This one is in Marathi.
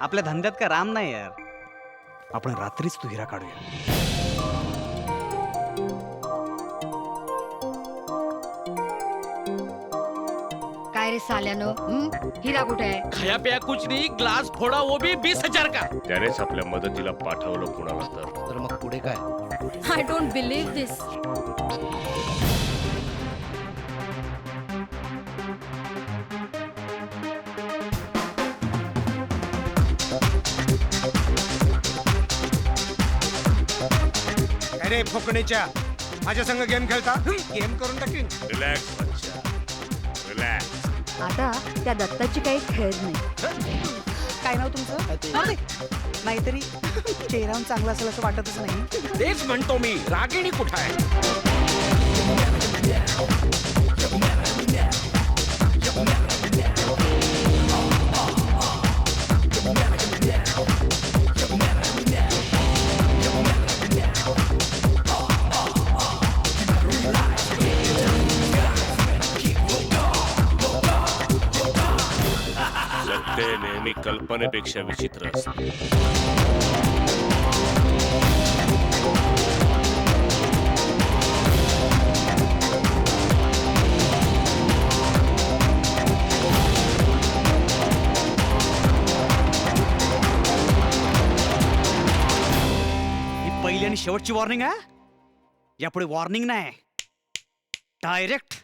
आपल्या धंद्यात का राम नाही यार. आपण रात्रीच तो हिरा काढूया. काय रे साल्यानो, हिरा कुठे आहे? खाया पिया कुछ नहीं, ग्लास फोड़ा वो भी 20,000 का. त्यानेच आपल्या मदतीला पाठवलं कुणाला तर. मग पुढे काय? आय डोंट बिलीव्ह दिस. अरे फोकणीच्या माझ्या संग गेम खेळता गेम करून टाकीन. रिलॅक्स बच्चा, रिलॅक्स. आता त्या दत्ताची काही खेळ नाही. काय नाव तुमचं? नाहीतरी चेहऱ्याहून चांगला असेल असं वाटतच नाही. तेच म्हणतो मी, रागिणी कुठं आहे? सत्य नेहमी कल्पनेपेक्षा विचित्र असते. ही पहिली आणि शेवटची वॉर्निंग आहे. यापुढे वॉर्निंग नाही, डायरेक्ट